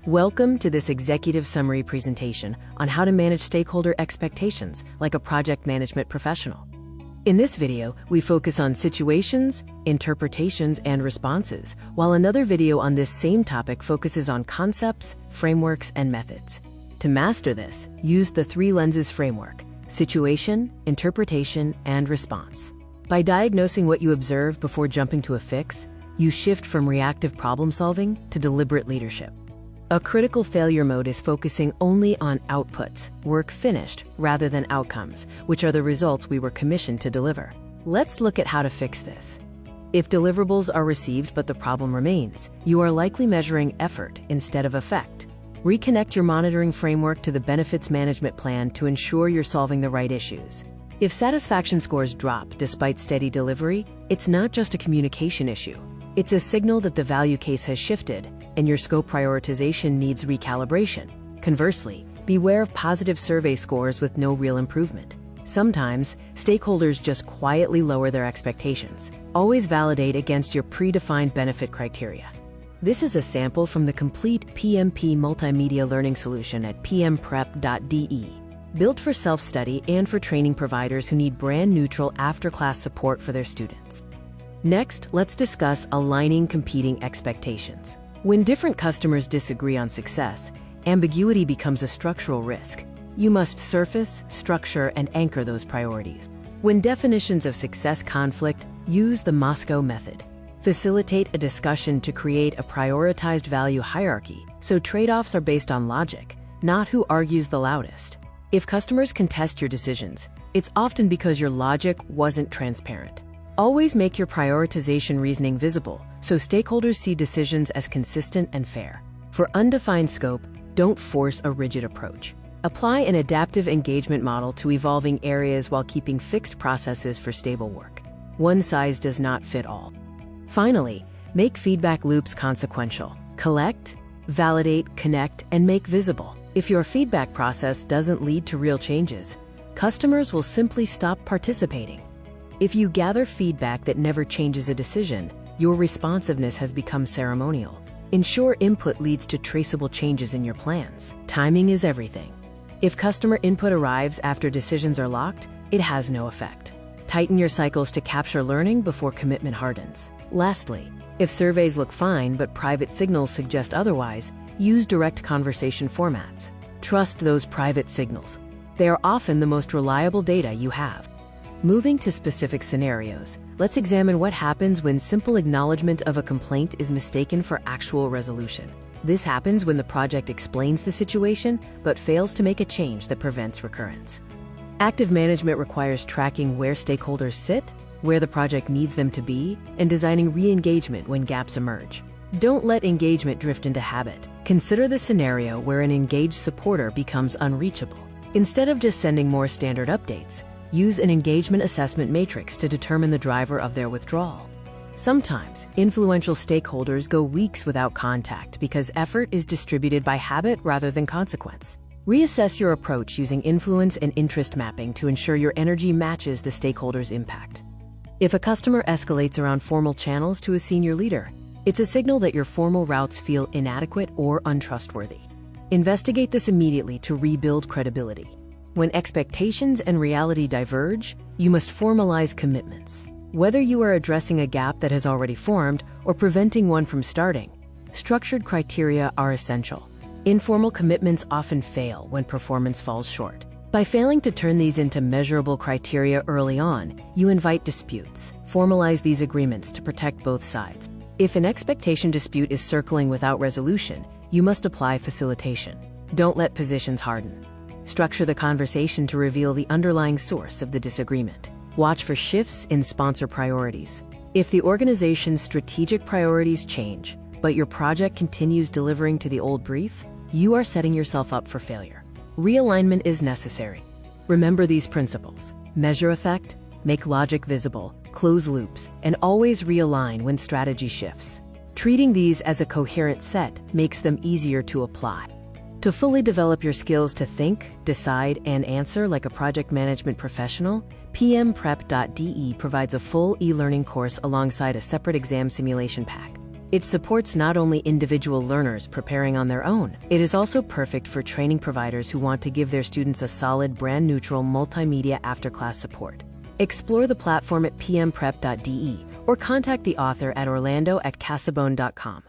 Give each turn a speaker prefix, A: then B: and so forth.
A: Welcome to this executive summary presentation on how to manage stakeholder expectations like a project management professional. In this video, we focus on situations, interpretations, and responses, while another video on this same topic focuses on concepts, frameworks, and methods. To master this, use the 3 lenses framework: situation, interpretation, and response. By diagnosing what you observe before jumping to a fix, you shift from reactive problem solving to deliberate leadership. A critical failure mode is focusing only on outputs, work finished, rather than outcomes, which are the results we were commissioned to deliver. Let's look at how to fix this. If deliverables are received but the problem remains, you are likely measuring effort instead of effect. Reconnect your monitoring framework to the benefits management plan to ensure you're solving the right issues. If satisfaction scores drop despite steady delivery, it's not just a communication issue. It's a signal that the value case has shifted and your scope prioritization needs recalibration. Conversely, beware of positive survey scores with no real improvement. Sometimes, stakeholders just quietly lower their expectations. Always validate against your predefined benefit criteria. This is a sample from the complete PMP multimedia learning solution at pmprep.de. Built for self-study and for training providers who need brand-neutral after-class support for their students. Next, let's discuss aligning competing expectations. When different customers disagree on success, ambiguity becomes a structural risk. You must surface, structure, and anchor those priorities. When definitions of success conflict, use the Moscow method. Facilitate a discussion to create a prioritized value hierarchy, so trade-offs are based on logic, not who argues the loudest. If customers contest your decisions, it's often because your logic wasn't transparent. Always make your prioritization reasoning visible, so stakeholders see decisions as consistent and fair. For undefined scope, don't force a rigid approach. Apply an adaptive engagement model to evolving areas while keeping fixed processes for stable work. One size does not fit all. Finally, make feedback loops consequential. Collect, validate, connect, and make visible. If your feedback process doesn't lead to real changes, customers will simply stop participating. If you gather feedback that never changes a decision, your responsiveness has become ceremonial. Ensure input leads to traceable changes in your plans. Timing is everything. If customer input arrives after decisions are locked, it has no effect. Tighten your cycles to capture learning before commitment hardens. Lastly, if surveys look fine but private signals suggest otherwise, use direct conversation formats. Trust those private signals. They are often the most reliable data you have. Moving to specific scenarios, let's examine what happens when simple acknowledgement of a complaint is mistaken for actual resolution. This happens when the project explains the situation but fails to make a change that prevents recurrence. Active management requires tracking where stakeholders sit, where the project needs them to be, and designing re-engagement when gaps emerge. Don't let engagement drift into habit. Consider the scenario where an engaged supporter becomes unreachable. Instead of just sending more standard updates, use an engagement assessment matrix to determine the driver of their withdrawal. Sometimes, influential stakeholders go weeks without contact because effort is distributed by habit rather than consequence. Reassess your approach using influence and interest mapping to ensure your energy matches the stakeholder's impact. If a customer escalates around formal channels to a senior leader, it's a signal that your formal routes feel inadequate or untrustworthy. Investigate this immediately to rebuild credibility. When expectations and reality diverge, you must formalize commitments. Whether you are addressing a gap that has already formed or preventing one from starting, structured criteria are essential. Informal commitments often fail when performance falls short. By failing to turn these into measurable criteria early on, you invite disputes. Formalize these agreements to protect both sides. If an expectation dispute is circling without resolution, you must apply facilitation. Don't let positions harden. Structure the conversation to reveal the underlying source of the disagreement. Watch for shifts in sponsor priorities. If the organization's strategic priorities change, but your project continues delivering to the old brief, you are setting yourself up for failure. Realignment is necessary. Remember these principles: measure effect, make logic visible, close loops, and always realign when strategy shifts. Treating these as a coherent set makes them easier to apply. To fully develop your skills to think, decide, and answer like a project management professional, pmprep.de provides a full e-learning course alongside a separate exam simulation pack. It supports not only individual learners preparing on their own, it is also perfect for training providers who want to give their students a solid, brand-neutral multimedia after-class support. Explore the platform at pmprep.de or contact the author at orlando@casabone.com.